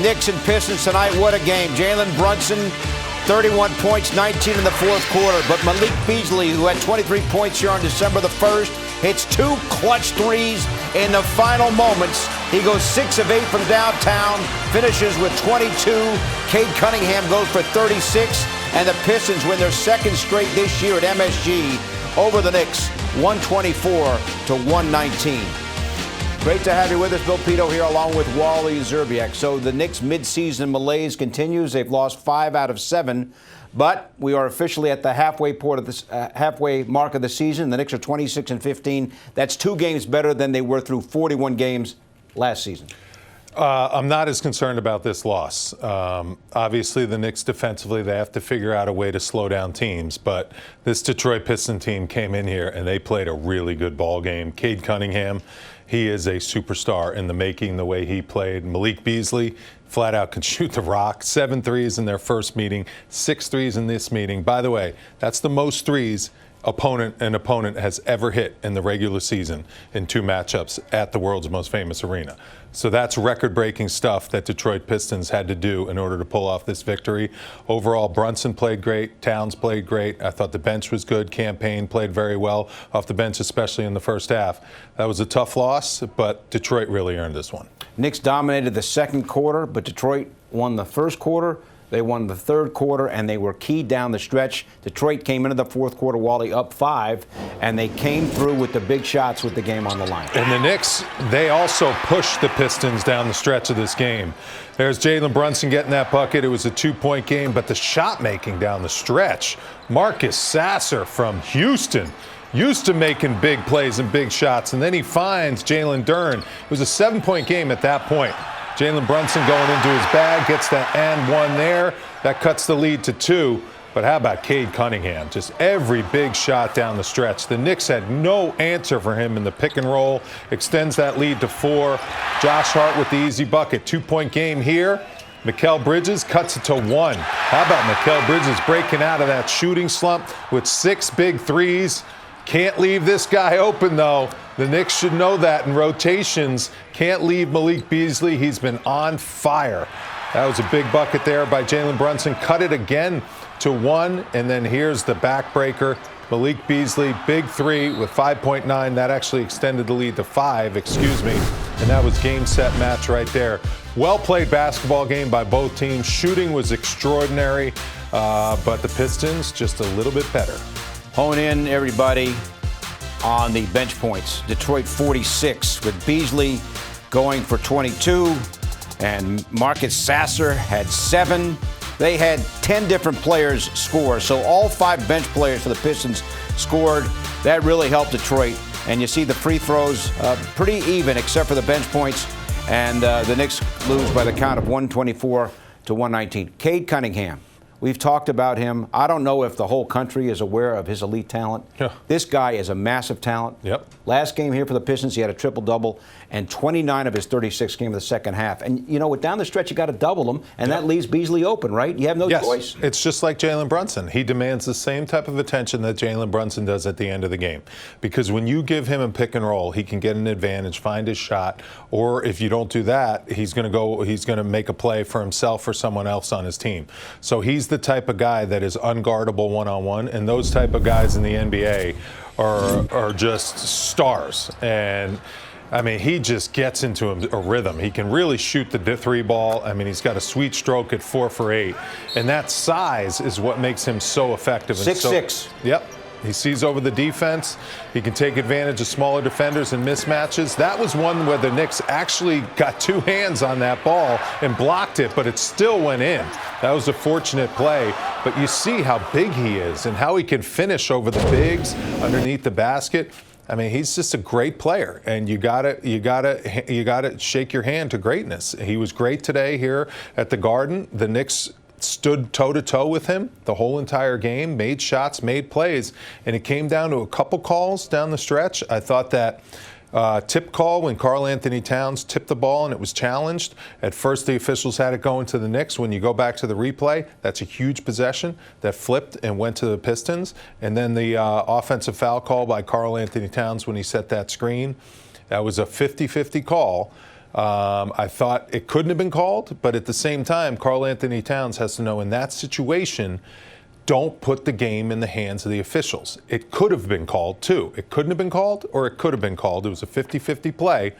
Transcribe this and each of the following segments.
Knicks and Pistons tonight. What a game. Jalen Brunson, 31 points, 19 in the fourth quarter. But Malik Beasley, who had 23 points here on December the 1st, hits 2 clutch threes in the final moments. He goes 6 of 8 from downtown, finishes with 22. Cade Cunningham goes for 36. And the Pistons win their second straight this year at MSG over the Knicks, 124 to 119. Great to have you with us, Bill Pito here, along with Wally Zerbiak. So the Knicks' midseason malaise continues. They've lost 5 out of 7, but we are officially at the halfway mark of the season. The Knicks are 26-15. That's 2 games better than they were through 41 games last season. I'm not as concerned about this loss. Obviously, the Knicks defensively, they have to figure out a way to slow down teams. But this Detroit Pistons team came in here and they played a really good ball game. Cade Cunningham, he is a superstar in the making, the way he played. Malik Beasley, flat out can shoot the rock. 7 threes in their first meeting, 6 threes in this meeting. By the way, that's the most threes an opponent has ever hit in the regular season in 2 matchups at the world's most famous arena. So that's record-breaking stuff that Detroit Pistons had to do in order to pull off this victory. Overall, Brunson played great. Towns played great. I thought the bench was good. Campaign played very well off the bench, especially in the first half. That was a tough loss, but Detroit really earned this one. Knicks dominated the second quarter, but Detroit won the first quarter. They won the third quarter, and they were key down the stretch. Detroit came into the fourth quarter, Wally, up 5, and they came through with the big shots with the game on the line. And the Knicks, they also pushed the Pistons down the stretch of this game. There's Jalen Brunson getting that bucket. It was a 2-point game, but the shot making down the stretch. Marcus Sasser from Houston, used to making big plays and big shots, and then he finds Jalen Duren. It was a 7-point game at that point. Jalen Brunson going into his bag, gets that and 1 there. That cuts the lead to 2. But how about Cade Cunningham? Just every big shot down the stretch. The Knicks had no answer for him in the pick and roll. Extends that lead to 4. Josh Hart with the easy bucket. 2-point game here. Mikal Bridges cuts it to 1. How about Mikal Bridges breaking out of that shooting slump with 6 big threes? Can't leave this guy open, though. The Knicks should know that in rotations. Can't leave Malik Beasley. He's been on fire. That was a big bucket there by Jalen Brunson. Cut it again to 1, and then here's the backbreaker. Malik Beasley, big 3 with 5.9. That actually extended the lead to 5, and that was game, set, match right there. Well-played basketball game by both teams. Shooting was extraordinary, but the Pistons just a little bit better. Hone in, everybody, on the bench points. Detroit 46, with Beasley going for 22, and Marcus Sasser had 7. They had 10 different players score, so all 5 bench players for the Pistons scored. That really helped Detroit, and you see the free throws pretty even except for the bench points, and the Knicks lose by the count of 124 to 119. Cade Cunningham. We've talked about him. I don't know if the whole country is aware of his elite talent. Yeah. This guy is a massive talent. Yep. Last game here for the Pistons, he had a triple-double, and 29 of his 36 came in the second half. And, you know, with down the stretch, you got to double them, and that leaves Beasley open, right? You have no choice. It's just like Jalen Brunson. He demands the same type of attention that Jalen Brunson does at the end of the game. Because when you give him a pick and roll, he can get an advantage, find his shot, or if you don't do that, he's going to make a play for himself or someone else on his team. So he's the type of guy that is unguardable one-on-one, and those type of guys in the NBA are just stars. And I mean, he just gets into a rhythm. He can really shoot the 3 ball. I mean, he's got a sweet stroke at 4 for 8, and that size is what makes him so effective. 6'6". Yep. He sees over the defense. He can take advantage of smaller defenders and mismatches. That was one where the Knicks actually got 2 hands on that ball and blocked it, but it still went in. That was a fortunate play. But you see how big he is and how he can finish over the bigs underneath the basket. I mean, he's just a great player, and you gotta shake your hand to greatness. He was great today here at the Garden. The Knicks stood toe-to-toe with him the whole entire game, made shots, made plays, and it came down to a couple calls down the stretch. I thought that tip call when Karl Anthony Towns tipped the ball and it was challenged. At first, the officials had it going to the Knicks. When you go back to the replay, that's a huge possession that flipped and went to the Pistons. And then the offensive foul call by Karl Anthony Towns when he set that screen, that was a 50-50 call. I thought it couldn't have been called, but at the same time, Karl Anthony Towns has to know in that situation, don't put the game in the hands of the officials. It could have been called, too. It couldn't have been called, or it could have been called. It was a 50-50 play.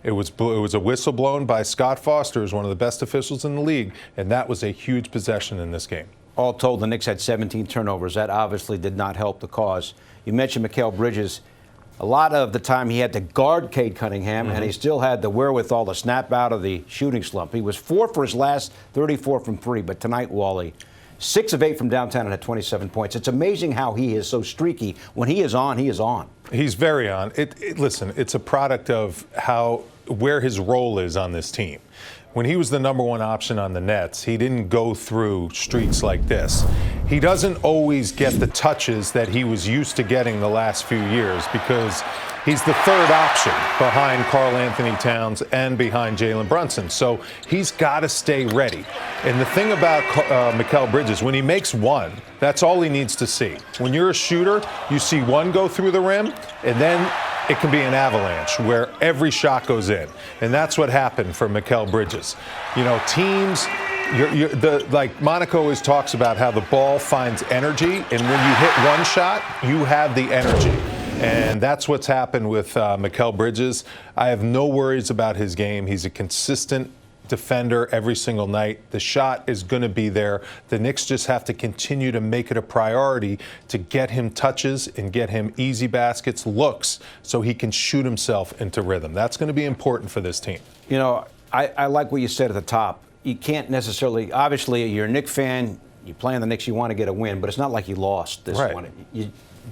It was a whistle blown by Scott Foster, who's one of the best officials in the league, and that was a huge possession in this game. All told, the Knicks had 17 turnovers. That obviously did not help the cause. You mentioned Mikal Bridges. A lot of the time he had to guard Cade Cunningham, and he still had the wherewithal to snap out of the shooting slump. He was 4 for his last 34 from 3, but tonight, Wally, 6 of 8 from downtown and had 27 points. It's amazing how he is so streaky. When he is on, he is on. He's very on. Listen, it's a product of where his role is on this team. When he was the number 1 option on the Nets, he didn't go through streaks like this. He doesn't always get the touches that he was used to getting the last few years because he's the 3rd option behind Karl Anthony Towns and behind Jalen Brunson. So he's got to stay ready. And the thing about Mikal Bridges, when he makes one, that's all he needs to see. When you're a shooter, you see one go through the rim, and then it can be an avalanche where every shot goes in. And that's what happened for Mikal Bridges. You know, teams, like Monaco always talks about how the ball finds energy, and when you hit one shot, you have the energy. And that's what's happened with Mikal Bridges. I have no worries about his game. He's a consistent defender every single night. The shot is going to be there. The Knicks just have to continue to make it a priority to get him touches and get him easy baskets, looks, so he can shoot himself into rhythm. That's going to be important for this team. You know, I like what you said at the top. You can't necessarily, obviously, you're a Knicks fan, you play on the Knicks, you want to get a win, but it's not like you lost this one.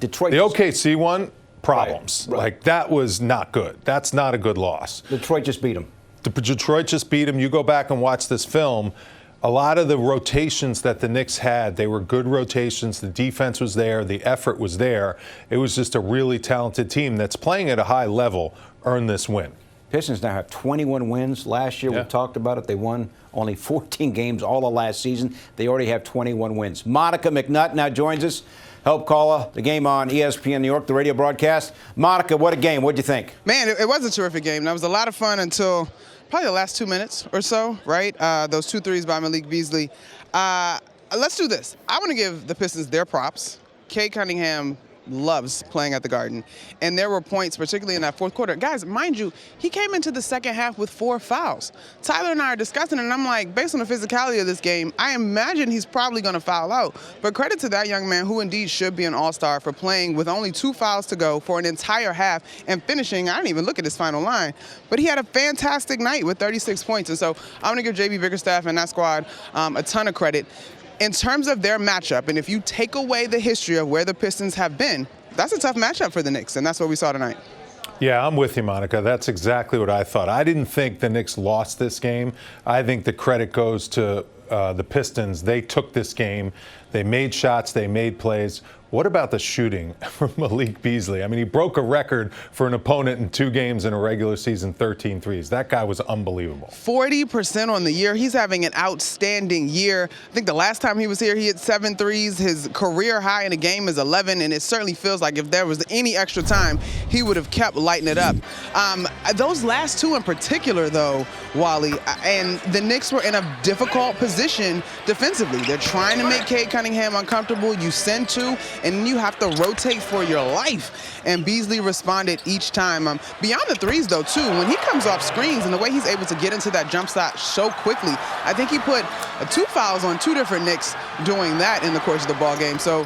Detroit. The OKC one, problems. Right. Like, that was not good. That's not a good loss. Detroit just beat them. Detroit just beat him. You go back and watch this film. A lot of the rotations that the Knicks had, they were good rotations. The defense was there. The effort was there. It was just a really talented team that's playing at a high level earned this win. Pistons now have 21 wins. Last year, we talked about it. They won only 14 games all of last season. They already have 21 wins. Monica McNutt now joins us. Help caller, the game on ESPN New York, the radio broadcast. Monica, what a game. What'd you think? Man, it was a terrific game. That was a lot of fun until probably the last 2 minutes or so, right? Those 2 threes by Malik Beasley. Let's do this. I want to give the Pistons their props. Cade Cunningham loves playing at the Garden. And there were points, particularly in that fourth quarter. Guys, mind you, he came into the second half with 4 fouls. Tyler and I are discussing it, and I'm like, based on the physicality of this game, I imagine he's probably going to foul out. But credit to that young man, who indeed should be an all-star, for playing with only 2 fouls to go for an entire half and finishing. I didn't even look at his final line, but he had a fantastic night with 36 points. And so I'm going to give J.B. Bickerstaff and that squad a ton of credit. In terms of their matchup, and if you take away the history of where the Pistons have been, that's a tough matchup for the Knicks, and that's what we saw tonight. Yeah, I'm with you, Monica. That's exactly what I thought. I didn't think the Knicks lost this game. I think the credit goes to the Pistons. They took this game. They made shots. They made plays. What about the shooting from Malik Beasley? I mean, he broke a record for an opponent in 2 games in a regular season, 13 threes. That guy was unbelievable. 40% on the year. He's having an outstanding year. I think the last time he was here, he hit 7 threes. His career high in a game is 11, and it certainly feels like if there was any extra time, he would have kept lighting it up. Those last 2 in particular, though, Wally, and the Knicks were in a difficult position defensively. They're trying to make Cade Cunningham uncomfortable. You send 2, and you have to rotate for your life. And Beasley responded each time. Beyond the threes, though, too, when he comes off screens and the way he's able to get into that jump shot so quickly, I think he put 2 fouls on 2 different Knicks doing that in the course of the ball game. So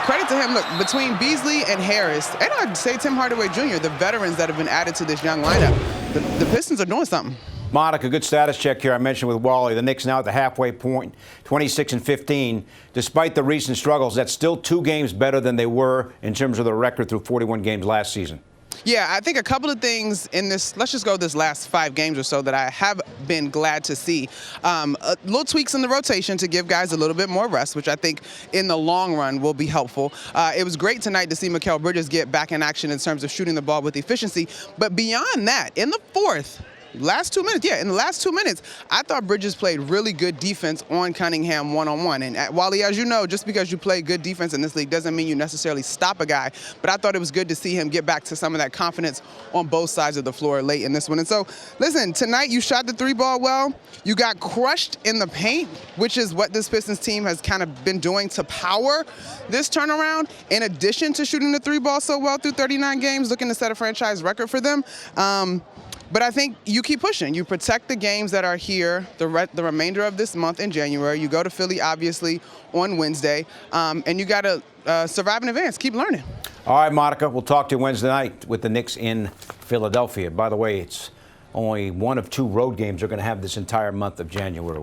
credit to him. Look, between Beasley and Harris, and I'd say Tim Hardaway Jr., the veterans that have been added to this young lineup, the Pistons are doing something. Monica, good status check here. I mentioned with Wally, the Knicks now at the halfway point, 26-15. Despite the recent struggles, that's still 2 games better than they were in terms of their record through 41 games last season. Yeah, I think a couple of things in this, let's just go this last 5 games or so that I have been glad to see. Little tweaks in the rotation to give guys a little bit more rest, which I think in the long run will be helpful. It was great tonight to see Mikal Bridges get back in action in terms of shooting the ball with efficiency. But beyond that, in the fourth, last 2 minutes. Yeah, in the last 2 minutes, I thought Bridges played really good defense on Cunningham one-on-one. And Wally, as you know, just because you play good defense in this league doesn't mean you necessarily stop a guy. But I thought it was good to see him get back to some of that confidence on both sides of the floor late in this one. And so, listen, tonight you shot the three ball well. You got crushed in the paint, which is what this Pistons team has kind of been doing to power this turnaround, in addition to shooting the three ball so well through 39 games, looking to set a franchise record for them. But I think you keep pushing. You protect the games that are here the remainder of this month in January. You go to Philly, obviously, on Wednesday. And you got to survive in advance. Keep learning. All right, Monica, we'll talk to you Wednesday night with the Knicks in Philadelphia. By the way, it's only one of two road games they're going to have this entire month of January.